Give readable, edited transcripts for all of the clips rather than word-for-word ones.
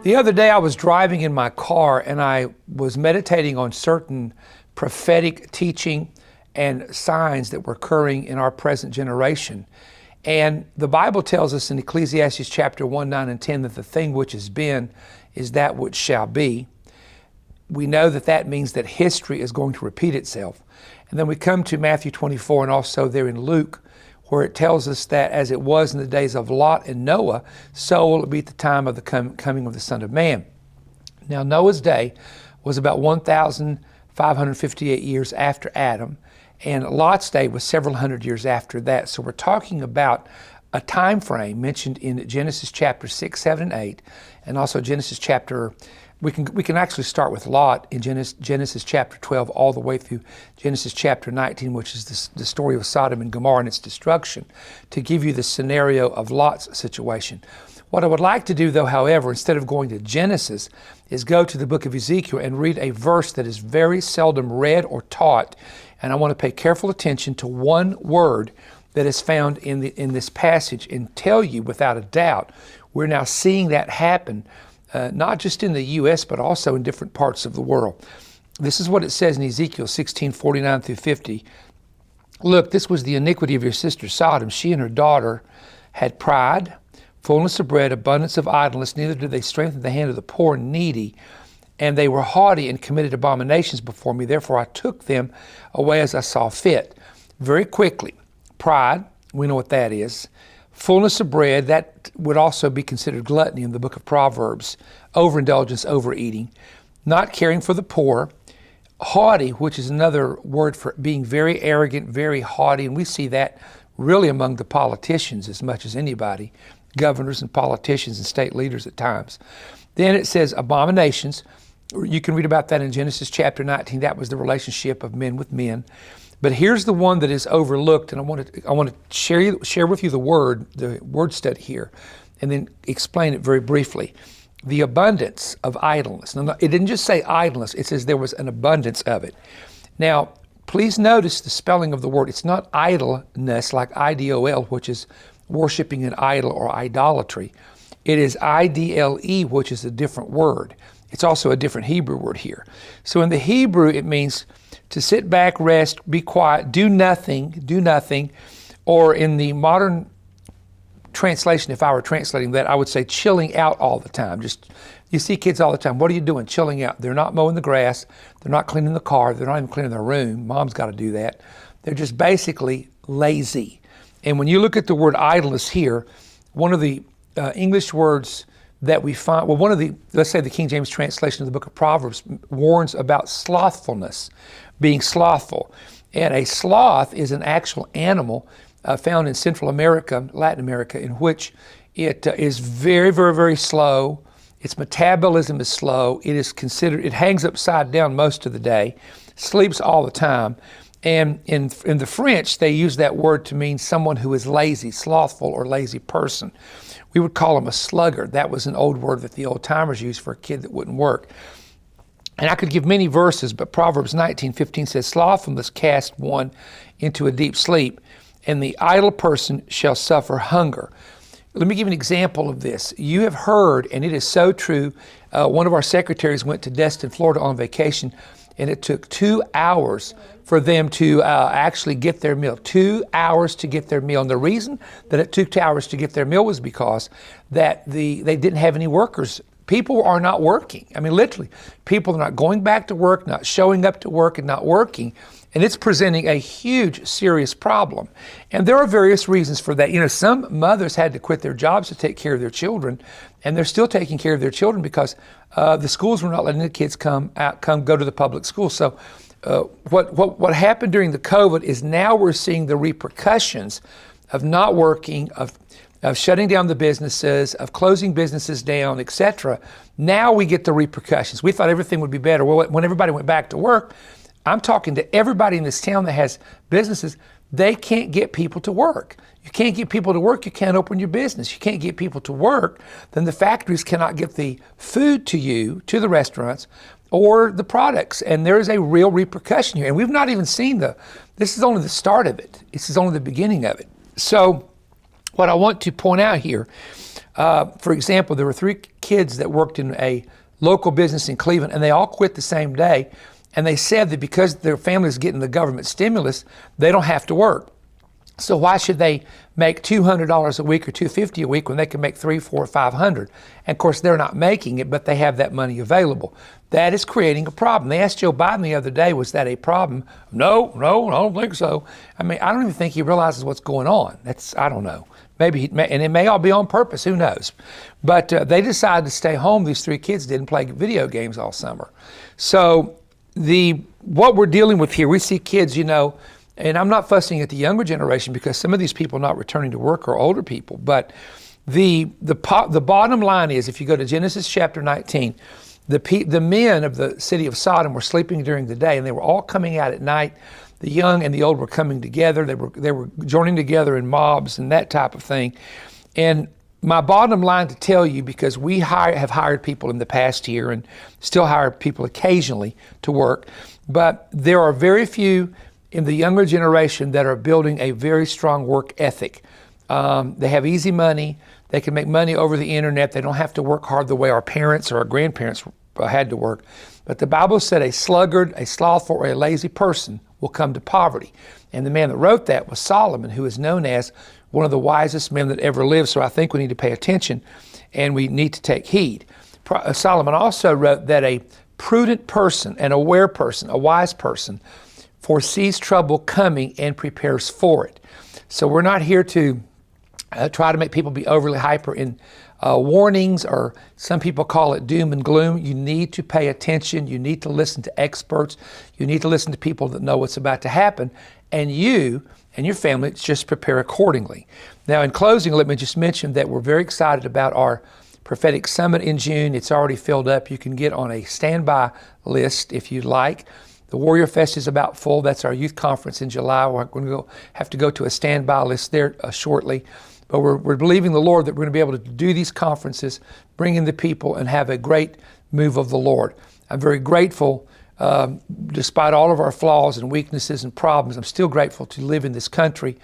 The other day I was driving in my car and I was meditating on certain prophetic teaching and signs that were occurring in our present generation. And the Bible tells us in Ecclesiastes chapter 1, 9, and 10 that the thing which has been is that which shall be. We know that that means that history is going to repeat itself. And then we come to Matthew 24 and also there in Luke, where it tells us that as it was in the days of Lot and Noah, so will it be at the time of the coming of the Son of Man. Now Noah's day was about 1,558 years after Adam, and Lot's day was several hundred years after that. So we're talking about a time frame mentioned in Genesis chapter 6, 7, and 8, and also Genesis chapter, we can actually start with Lot in Genesis chapter 12 all the way through Genesis chapter 19, which is the story of Sodom and Gomorrah and its destruction, to give you the scenario of Lot's situation. What I would like to do, though, however, instead of going to Genesis, is go to the book of Ezekiel and read a verse that is very seldom read or taught, and I want to pay careful attention to one word that is found in this passage and tell you without a doubt we're now seeing that happen, not just in the U.S., but also in different parts of the world. This is what it says in Ezekiel 16:49 through 50. Look, this was the iniquity of your sister Sodom. She and her daughter had pride, fullness of bread, abundance of idleness. Neither did they strengthen the hand of the poor and needy. And they were haughty and committed abominations before me. Therefore I took them away as I saw fit. Very quickly, pride, we know what that is. Fullness of bread, that would also be considered gluttony in the book of Proverbs. Overindulgence, overeating. Not caring for the poor. Haughty, which is another word for being very arrogant, very haughty. And we see that really among the politicians as much as anybody. Governors and politicians and state leaders at times. Then it says abominations. You can read about that in Genesis chapter 19. That was the relationship of men with men. But here's the one that is overlooked, and I want to share with you the word study here, and then explain it very briefly. The abundance of idleness. Now, it didn't just say idleness, it says there was an abundance of it. Now, please notice the spelling of the word. It's not idleness like I-D-O-L, which is worshiping an idol or idolatry. It is I-D-L-E, which is a different word. It's also a different Hebrew word here. So in the Hebrew, it means to sit back, rest, be quiet, do nothing, or in the modern translation, if I were translating that, I would say chilling out all the time. Just, you see kids all the time, what are you doing? Chilling out. They're not mowing the grass, they're not cleaning the car, they're not even cleaning their room. Mom's got to do that. They're just basically lazy. And when you look at the word idleness here, one of the English words that we find, well, let's say the King James translation of the book of Proverbs warns about slothfulness, being slothful. And a sloth is an actual animal found in Central America, Latin America, in which it is very, very, very slow. Its metabolism is slow. It hangs upside down most of the day, sleeps all the time. And in the French, they use that word to mean someone who is lazy, slothful, or lazy person. We would call them a sluggard. That was an old word that the old timers used for a kid that wouldn't work. And I could give many verses, but Proverbs 19:15 says, slothfulness cast one into a deep sleep, and the idle person shall suffer hunger. Let me give you an example of this. You have heard, and it is so true, one of our secretaries went to Destin, Florida on vacation, and it took 2 hours for them to actually get their meal. 2 hours to get their meal. And the reason that it took 2 hours to get their meal was because that they didn't have any workers. People are not working. I mean, literally, people are not going back to work, not showing up to work and not working. And it's presenting a huge, serious problem. And there are various reasons for that. You know, some mothers had to quit their jobs to take care of their children, and they're still taking care of their children because the schools were not letting the kids come go to the public school. So what happened during the COVID is now we're seeing the repercussions of not working, of shutting down the businesses, of closing businesses down, etc. Now we get the repercussions. We thought everything would be better. Well, when everybody went back to work, I'm talking to everybody in this town that has businesses, they can't get people to work. You can't get people to work, you can't open your business. You can't get people to work, then the factories cannot get the food to you, to the restaurants, or the products. And there is a real repercussion here. And we've not even seen this is only the start of it. This is only the beginning of it. So what I want to point out here, for example, there were 3 kids that worked in a local business in Cleveland, and they all quit the same day. And they said that because their family's getting the government stimulus, they don't have to work. So why should they make $200 a week or $250 a week when they can make $300, $400, $500? And of course, they're not making it, but they have that money available. That is creating a problem. They asked Joe Biden the other day, was that a problem? No, I don't think so. I mean, I don't even think he realizes what's going on. I don't know. Maybe, and it may all be on purpose, who knows? But they decided to stay home. These three kids didn't play video games all summer. So what we're dealing with here, we see kids, and I'm not fussing at the younger generation because some of these people not returning to work are older people. But the bottom line is, if you go to Genesis chapter 19, the men of the city of Sodom were sleeping during the day, and they were all coming out at night. The young and the old were coming together. They were joining together in mobs and that type of thing. And my bottom line to tell you, because we have hired people in the past year and still hire people occasionally to work, but there are very few in the younger generation that are building a very strong work ethic. They have easy money. They can make money over the internet. They don't have to work hard the way our parents or our grandparents had to work. But the Bible said a sluggard, a slothful, or a lazy person will come to poverty. And the man that wrote that was Solomon, who is known as one of the wisest men that ever lived. So I think we need to pay attention and we need to take heed. Solomon also wrote that a prudent person, an aware person, a wise person, foresees trouble coming and prepares for it. So we're not here to try to make people be overly hyper in warnings, or some people call it doom and gloom. You need to pay attention. You need to listen to experts. You need to listen to people that know what's about to happen. And you and your family just prepare accordingly. Now, in closing, let me just mention that we're very excited about our prophetic summit in June. It's already filled up. You can get on a standby list if you'd like. The Warrior Fest is about full. That's our youth conference in July. We're going to have to go to a standby list there shortly. But we're believing the Lord that we're going to be able to do these conferences, bring in the people, and have a great move of the Lord. I'm very grateful, despite all of our flaws and weaknesses and problems. I'm still grateful to live in this country.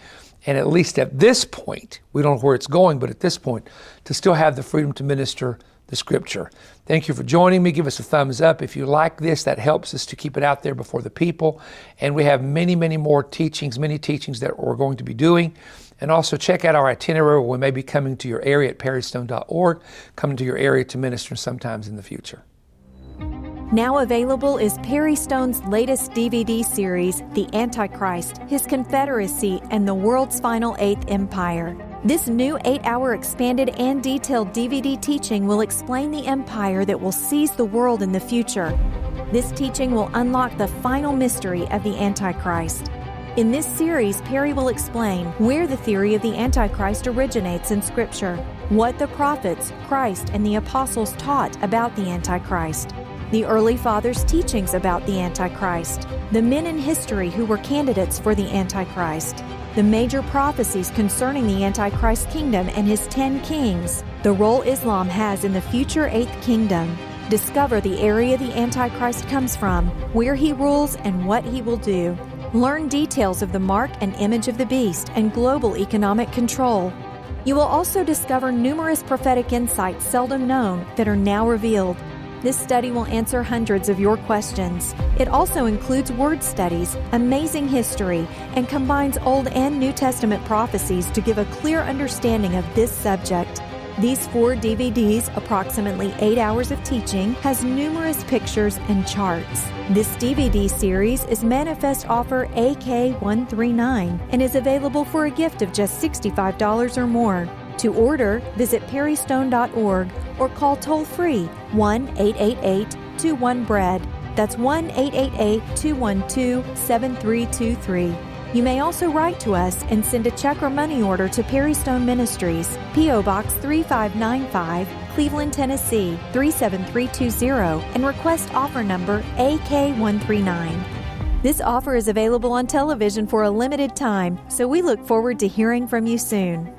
And at least at this point, we don't know where it's going, but at this point, to still have the freedom to minister the Scripture. Thank you for joining me. Give us a thumbs up. If you like this, that helps us to keep it out there before the people. And we have many, many more teachings, many teachings that we're going to be doing. And also check out our itinerary. We may be coming to your area at perrystone.org, coming to your area to minister sometimes in the future. Now available is Perry Stone's latest DVD series, The Antichrist, His Confederacy, and the World's Final Eighth Empire. This new 8-hour expanded and detailed DVD teaching will explain the empire that will seize the world in the future. This teaching will unlock the final mystery of the Antichrist. In this series, Perry will explain where the theory of the Antichrist originates in Scripture, what the prophets, Christ, and the apostles taught about the Antichrist, the early fathers' teachings about the Antichrist, the men in history who were candidates for the Antichrist, the major prophecies concerning the Antichrist kingdom and his 10 kings, the role Islam has in the future 8th kingdom. Discover the area the Antichrist comes from, where he rules, and what he will do. Learn details of the mark and image of the beast and global economic control. You will also discover numerous prophetic insights seldom known that are now revealed. This study will answer hundreds of your questions. It also includes word studies, amazing history, and combines Old and New Testament prophecies to give a clear understanding of this subject. These 4 DVDs, approximately 8 hours of teaching, has numerous pictures and charts. This DVD series is Manifest Offer AK139 and is available for a gift of just $65 or more. To order, visit perrystone.org or call toll-free 1-888-21-BREAD. That's 1-888-212-7323. You may also write to us and send a check or money order to Perry Stone Ministries, P.O. Box 3595, Cleveland, Tennessee 37320, and request offer number AK139. This offer is available on television for a limited time, so we look forward to hearing from you soon.